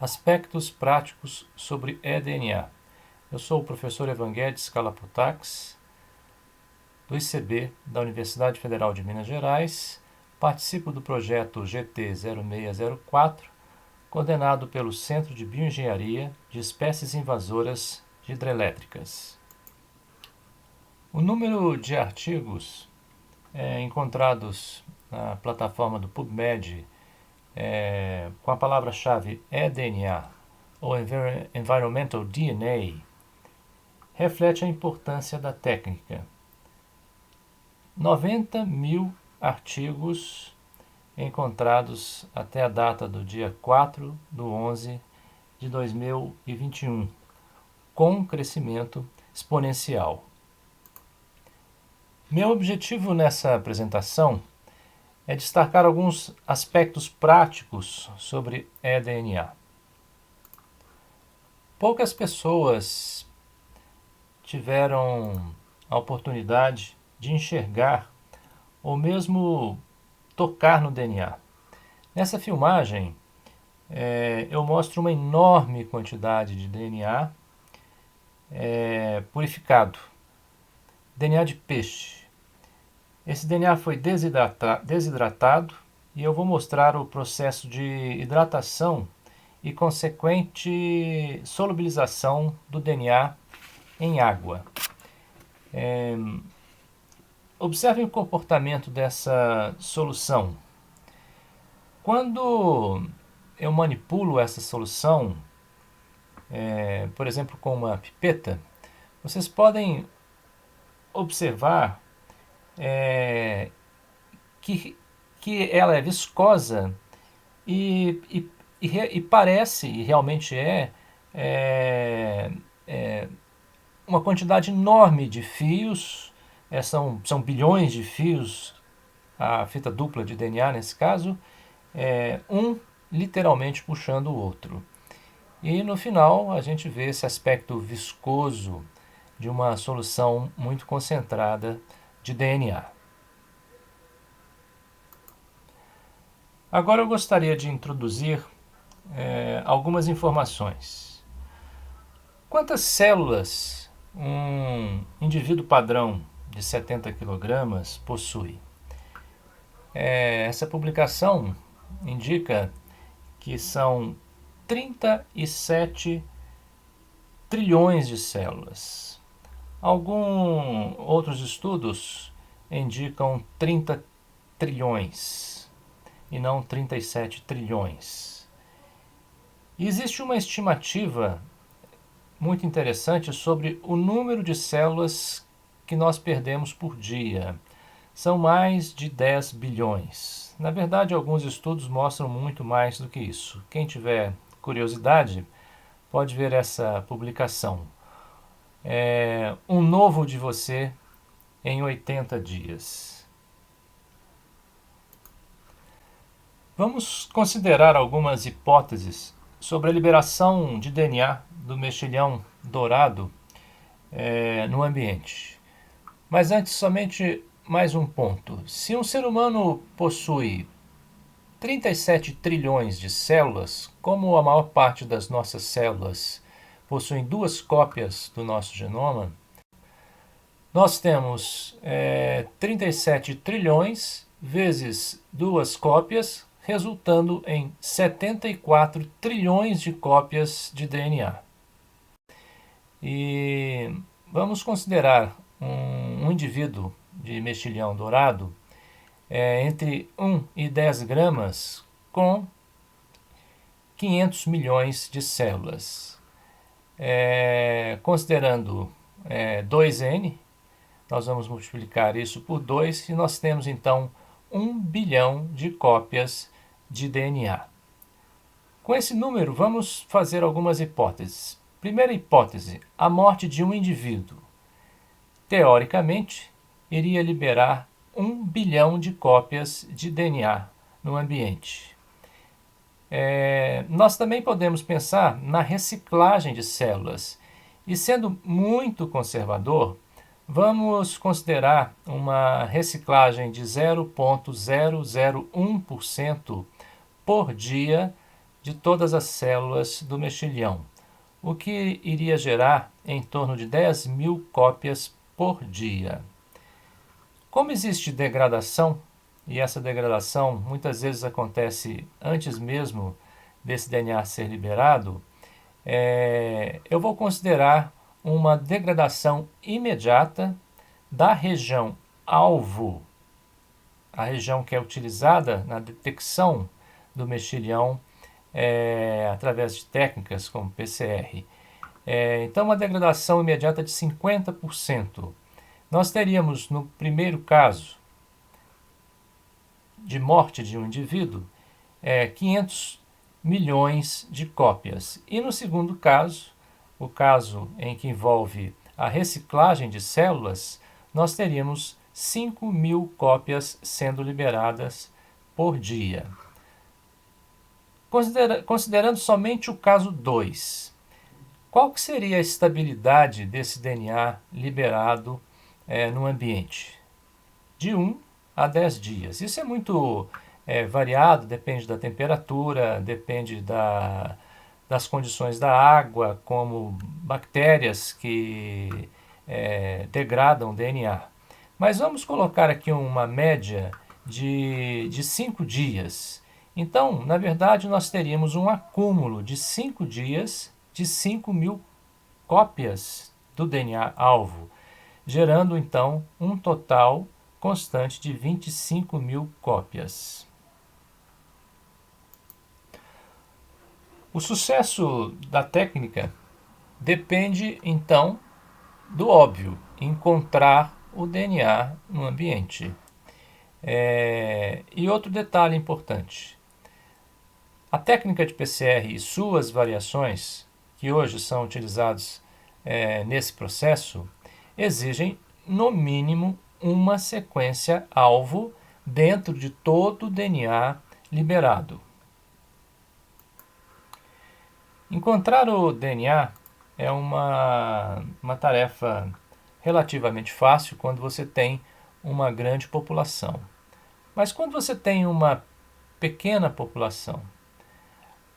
Aspectos práticos sobre eDNA. Eu sou o professor Evangelos Kalaputax, do ICB da Universidade Federal de Minas Gerais. Participo do projeto GT0604, coordenado pelo Centro de Bioengenharia de Espécies Invasoras de Hidrelétricas. O número de artigos encontrados na plataforma do PubMed com a palavra-chave eDNA ou Environmental DNA reflete a importância da técnica. 90 mil artigos encontrados até a data do dia 4/11 de 2021, com crescimento exponencial. Meu objetivo nessa apresentação é destacar alguns aspectos práticos sobre eDNA. Poucas pessoas tiveram a oportunidade de enxergar ou mesmo tocar no DNA. Nessa filmagem, eu mostro uma enorme quantidade de DNA purificado, DNA de peixe. Esse DNA foi desidratado e eu vou mostrar o processo de hidratação e consequente solubilização do DNA em água. Observem o comportamento dessa solução. Quando eu manipulo essa solução, por exemplo, com uma pipeta, vocês podem observar que ela é viscosa e parece, e realmente uma quantidade enorme de fios, são bilhões de fios, a fita dupla de DNA nesse caso, um literalmente puxando o outro. E no final a gente vê esse aspecto viscoso de uma solução muito concentrada de DNA. Agora eu gostaria de introduzir algumas informações. Quantas células um indivíduo padrão de 70 kg possui? Essa publicação indica que são 37 trilhões de células. Alguns outros estudos indicam 30 trilhões e não 37 trilhões. E existe uma estimativa muito interessante sobre o número de células que nós perdemos por dia. São mais de 10 bilhões. Na verdade, alguns estudos mostram muito mais do que isso. Quem tiver curiosidade pode ver essa publicação. Um novo de você em 80 dias. Vamos considerar algumas hipóteses sobre a liberação de DNA do mexilhão dourado no ambiente. Mas antes, somente mais um ponto. Se um ser humano possui 37 trilhões de células, como a maior parte das nossas células possuem 2 cópias do nosso genoma, nós temos 37 trilhões vezes 2 cópias, resultando em 74 trilhões de cópias de DNA. E vamos considerar um indivíduo de mexilhão dourado entre 1 e 10 gramas com 500 milhões de células. Considerando 2N, nós vamos multiplicar isso por 2 e nós temos então 1 bilhão de cópias de DNA. Com esse número, vamos fazer algumas hipóteses. Primeira hipótese, a morte de um indivíduo. Teoricamente, iria liberar 1 bilhão de cópias de DNA no ambiente. Nós também podemos pensar na reciclagem de células. E sendo muito conservador, vamos considerar uma reciclagem de 0,001% por dia de todas as células do mexilhão, o que iria gerar em torno de 10.000 cópias por dia. Como existe degradação, e essa degradação muitas vezes acontece antes mesmo desse DNA ser liberado, eu vou considerar uma degradação imediata da região alvo, a região que é utilizada na detecção do mexilhão através de técnicas como PCR. Então, uma degradação imediata de 50%. Nós teríamos, no primeiro caso de morte de um indivíduo, 500 milhões de cópias. E no segundo caso, o caso em que envolve a reciclagem de células, nós teríamos 5.000 cópias sendo liberadas por dia. Considerando somente o caso 2, qual que seria a estabilidade desse DNA liberado no ambiente? De 1 a 10 dias. Isso é muito variado, depende da temperatura, depende das condições da água, como bactérias que degradam DNA. Mas vamos colocar aqui uma média de 5 dias. Então, na verdade, nós teríamos um acúmulo de 5 dias de 5.000 cópias do DNA alvo, gerando então um total constante de 25.000 cópias. O sucesso da técnica depende então do óbvio, encontrar o DNA no ambiente. E outro detalhe importante: a técnica de PCR e suas variações, que hoje são utilizadas nesse processo, exigem, no mínimo, uma sequência alvo dentro de todo o DNA liberado. Encontrar o DNA é uma tarefa relativamente fácil quando você tem uma grande população. Mas quando você tem uma pequena população,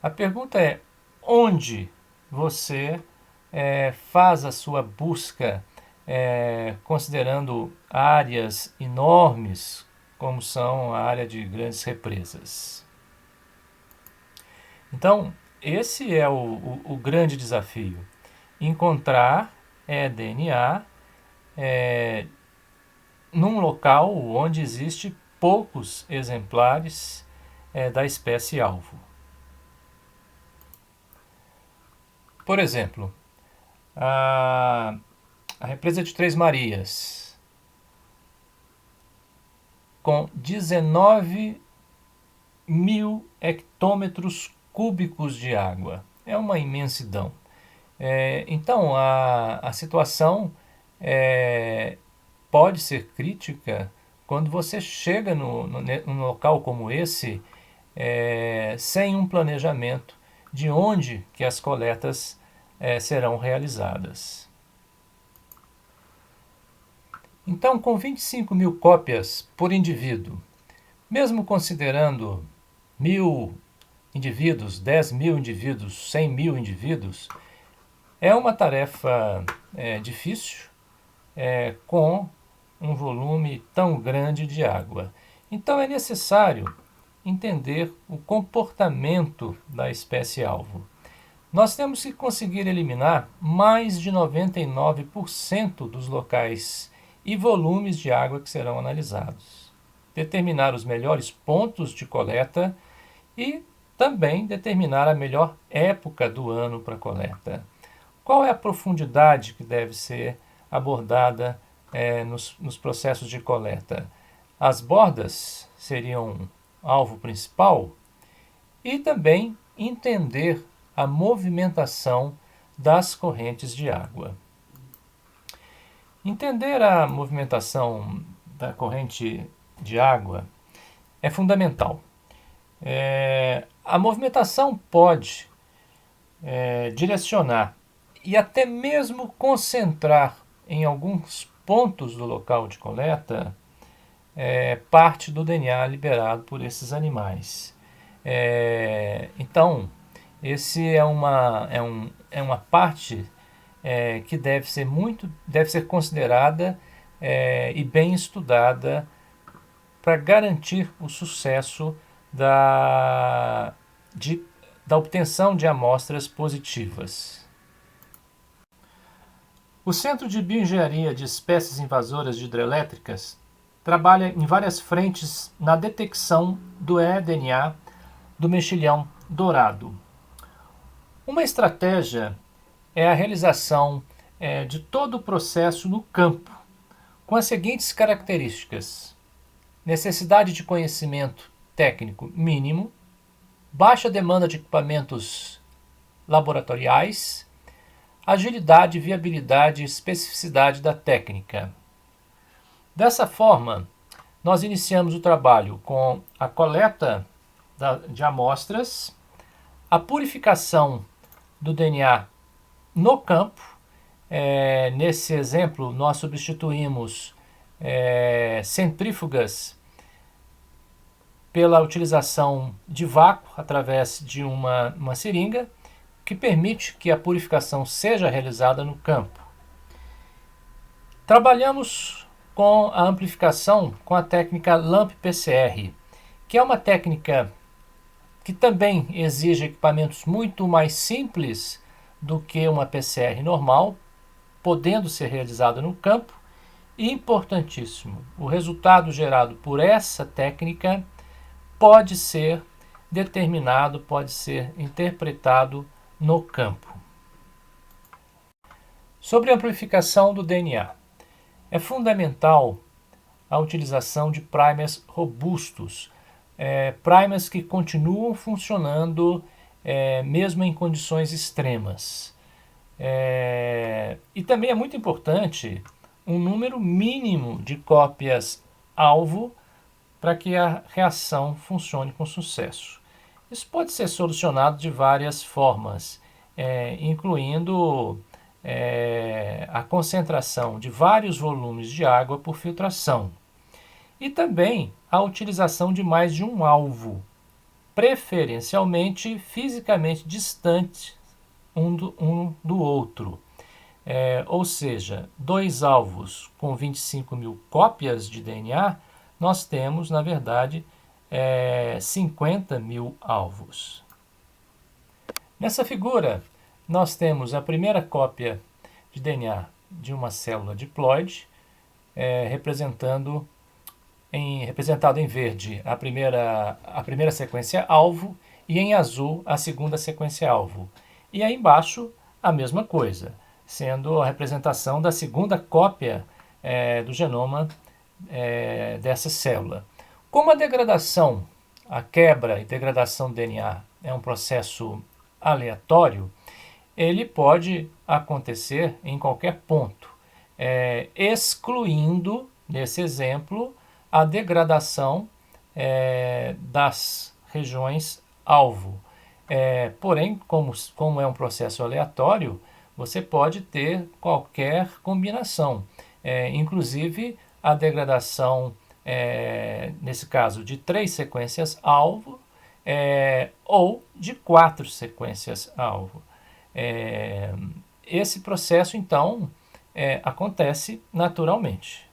a pergunta é: onde você faz a sua busca considerando áreas enormes, como são a área de grandes represas? Então, esse é o grande desafio: encontrar DNA num local onde existe poucos exemplares da espécie alvo. Por exemplo, a represa de Três Marias, com 19.000 hectômetros cúbicos de água. É uma imensidão. Então, a situação pode ser crítica quando você chega num local como esse sem um planejamento de onde que as coletas serão realizadas. Então, com 25.000 cópias por indivíduo, mesmo considerando 1.000 indivíduos, 10.000 indivíduos, 100.000 indivíduos, é uma tarefa difícil com um volume tão grande de água. Então é necessário entender o comportamento da espécie alvo. Nós temos que conseguir eliminar mais de 99% dos locais e volumes de água que serão analisados, determinar os melhores pontos de coleta e também determinar a melhor época do ano para a coleta. Qual é a profundidade que deve ser abordada nos processos de coleta? As bordas seriam alvo principal, e também entender a movimentação das correntes de água. Entender a movimentação da corrente de água é fundamental. A movimentação pode direcionar e até mesmo concentrar em alguns pontos do local de coleta parte do DNA liberado por esses animais. Então, Esse é uma parte que deve ser considerada e bem estudada para garantir o sucesso da, de, da obtenção de amostras positivas. O Centro de Bioengenharia de Espécies Invasoras de Hidrelétricas trabalha em várias frentes na detecção do eDNA do mexilhão dourado. Uma estratégia é a realização de todo o processo no campo, com as seguintes características: necessidade de conhecimento técnico mínimo, baixa demanda de equipamentos laboratoriais, agilidade, viabilidade e especificidade da técnica. Dessa forma, nós iniciamos o trabalho com a coleta de amostras, a purificação do DNA no campo. Nesse exemplo, nós substituímos centrífugas pela utilização de vácuo através de uma seringa, que permite que a purificação seja realizada no campo. Trabalhamos com a amplificação com a técnica LAMP-PCR, que é uma técnica que também exige equipamentos muito mais simples do que uma PCR normal, podendo ser realizada no campo. E importantíssimo, o resultado gerado por essa técnica pode ser determinado, pode ser interpretado no campo. Sobre a amplificação do DNA. É fundamental a utilização de primers robustos, primers que continuam funcionando mesmo em condições extremas. E também é muito importante um número mínimo de cópias alvo para que a reação funcione com sucesso. Isso pode ser solucionado de várias formas, incluindo a concentração de vários volumes de água por filtração. E também a utilização de mais de um alvo, preferencialmente fisicamente distantes um do outro. Ou seja, dois alvos com 25.000 cópias de DNA, nós temos, na verdade, 50.000 alvos. Nessa figura, nós temos a primeira cópia de DNA de uma célula diploide, representado em verde a primeira sequência alvo e em azul a segunda sequência alvo. E aí embaixo a mesma coisa, sendo a representação da segunda cópia do genoma dessa célula. Como a degradação, a quebra e degradação do DNA é um processo aleatório, ele pode acontecer em qualquer ponto, excluindo, nesse exemplo, a degradação das regiões alvo. Porém, como é um processo aleatório, você pode ter qualquer combinação, inclusive a degradação, nesse caso, de 3 sequências alvo ou de 4 sequências alvo. Esse processo, então, acontece naturalmente.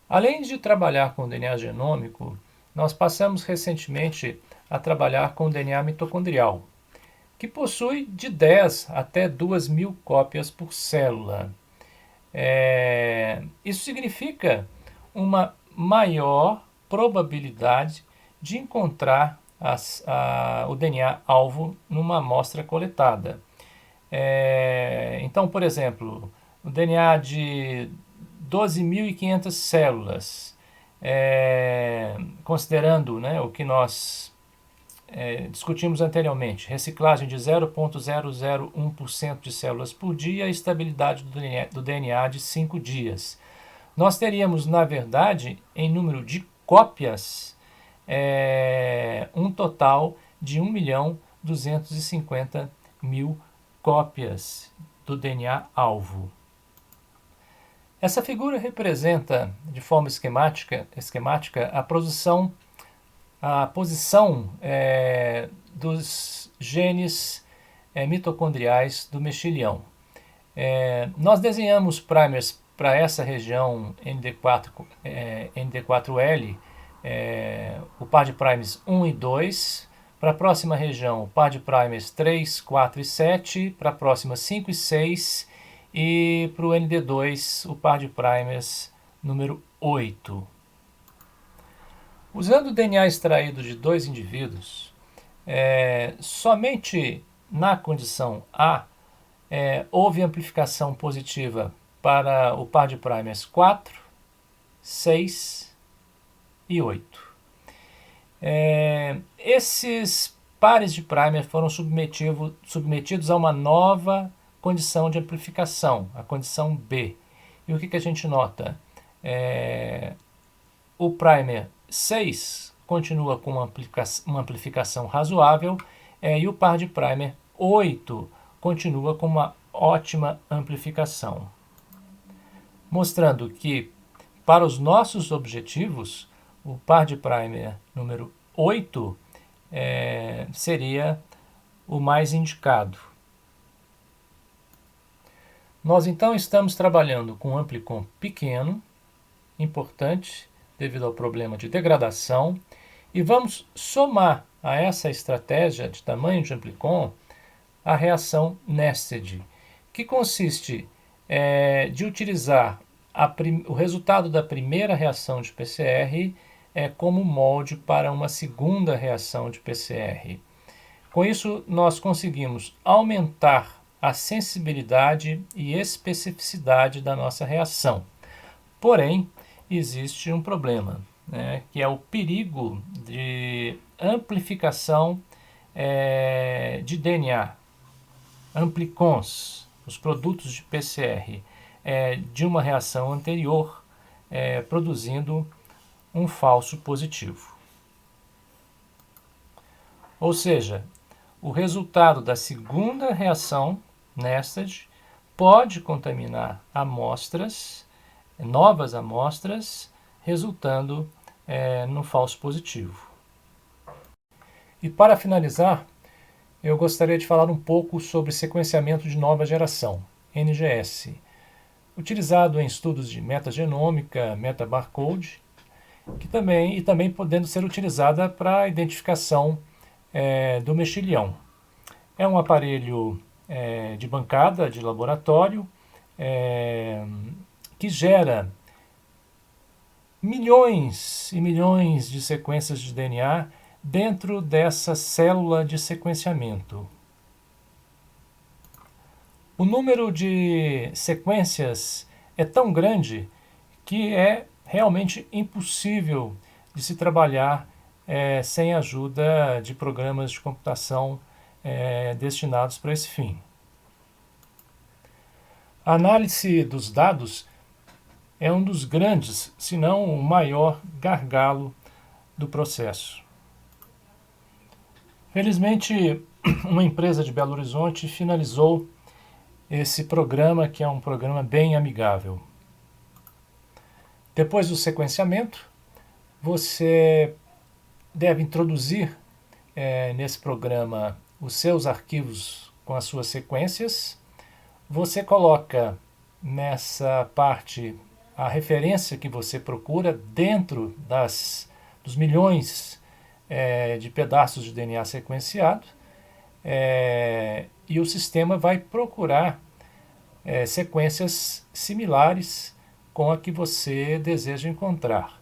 Além de trabalhar com DNA genômico, nós passamos recentemente a trabalhar com DNA mitocondrial, que possui de 10 até 2.000 cópias por célula. Isso significa uma maior probabilidade de encontrar o DNA alvo numa amostra coletada. Então, por exemplo, o DNA de 12.500 células, considerando o que nós discutimos anteriormente, reciclagem de 0,001% de células por dia e estabilidade do DNA de 5 dias. Nós teríamos, na verdade, em número de cópias, um total de 1.250.000 cópias do DNA alvo. Essa figura representa, de forma esquemática a posição dos genes mitocondriais do mexilhão. Nós desenhamos primers para essa região ND4L, o par de primers 1 e 2, para a próxima região o par de primers 3, 4 e 7, para a próxima 5 e 6, e para o ND2 o par de primers número 8. Usando o DNA extraído de dois indivíduos, somente na condição A houve amplificação positiva para o par de primers 4, 6 e 8. Esses pares de primer foram submetidos a uma nova condição de amplificação, a condição B. E o que a gente nota? O primer 6 continua com uma amplificação razoável e o par de primer 8 continua com uma ótima amplificação. Mostrando que, para os nossos objetivos, o par de primer número 8 seria o mais indicado. Nós então estamos trabalhando com um amplicon pequeno, importante, devido ao problema de degradação, e vamos somar a essa estratégia de tamanho de amplicon a reação nested, que consiste de utilizar o resultado da primeira reação de PCR como molde para uma segunda reação de PCR. Com isso, nós conseguimos aumentar a sensibilidade e especificidade da nossa reação. Porém, existe um problema, que é o perigo de amplificação de DNA, amplicons, os produtos de PCR, de uma reação anterior, produzindo um falso positivo. Ou seja, o resultado da segunda reação nested pode contaminar amostras, novas amostras, resultando no falso positivo. E para finalizar, eu gostaria de falar um pouco sobre sequenciamento de nova geração, NGS, utilizado em estudos de metagenômica, metabarcode, também podendo ser utilizada para a identificação do mexilhão. É um aparelho de bancada de laboratório que gera milhões e milhões de sequências de DNA dentro dessa célula de sequenciamento. O número de sequências é tão grande que é realmente impossível de se trabalhar sem a ajuda de programas de computação destinados para esse fim. A análise dos dados é um dos grandes, se não o maior, gargalo do processo. Felizmente, uma empresa de Belo Horizonte finalizou esse programa, que é um programa bem amigável. Depois do sequenciamento, você deve introduzir nesse programa os seus arquivos com as suas sequências. Você coloca nessa parte a referência que você procura dentro dos milhões de pedaços de DNA sequenciado, e o sistema vai procurar sequências similares com a que você deseja encontrar.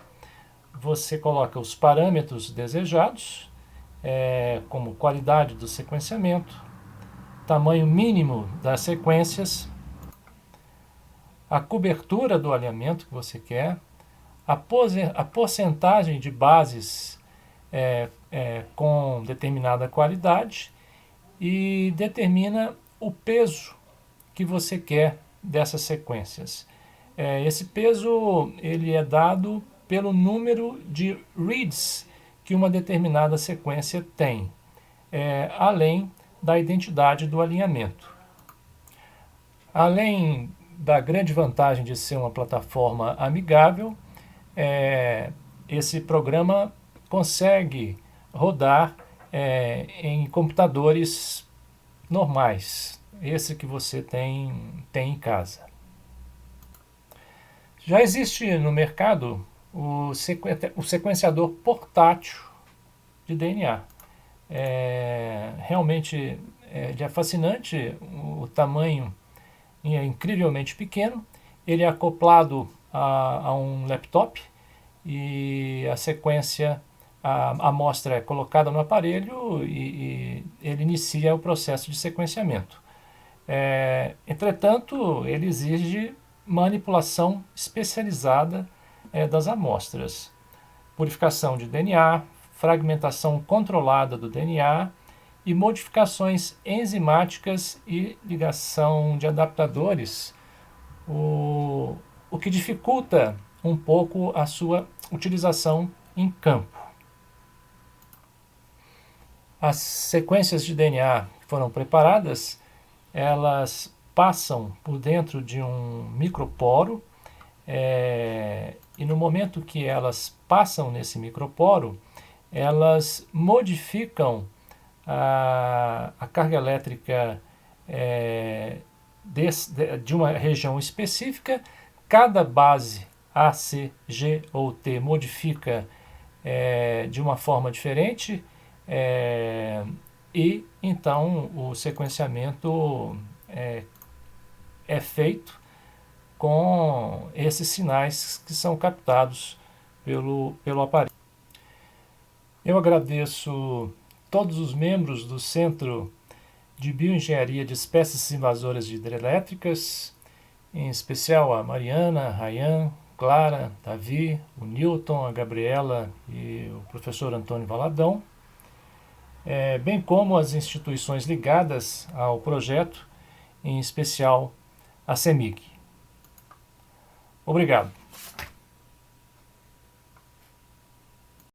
Você coloca os parâmetros desejados, como qualidade do sequenciamento, tamanho mínimo das sequências, a cobertura do alinhamento que você quer, a porcentagem de bases com determinada qualidade, e determina o peso que você quer dessas sequências. Esse peso ele é dado pelo número de reads que uma determinada sequência tem, além da identidade do alinhamento. Além da grande vantagem de ser uma plataforma amigável, esse programa consegue rodar em computadores normais, esse que você tem em casa. Já existe no mercado o sequenciador portátil de DNA. Realmente ele é fascinante, o tamanho é incrivelmente pequeno, ele é acoplado a um laptop e a sequência, a amostra é colocada no aparelho e ele inicia o processo de sequenciamento. Entretanto, ele exige manipulação especializada das amostras, purificação de DNA, fragmentação controlada do DNA e modificações enzimáticas e ligação de adaptadores, o que dificulta um pouco a sua utilização em campo. As sequências de DNA que foram preparadas, elas passam por dentro de um microporo e no momento que elas passam nesse microporo, elas modificam a carga elétrica de uma região específica. Cada base A, C, G ou T modifica de uma forma diferente e então o sequenciamento é feito com esses sinais que são captados pelo aparelho. Eu agradeço todos os membros do Centro de Bioengenharia de Espécies Invasoras de Hidrelétricas, em especial a Mariana, a Rayan, Clara, Davi, o Newton, a Gabriela e o professor Antônio Valadão, bem como as instituições ligadas ao projeto, em especial a CEMIG. Obrigado.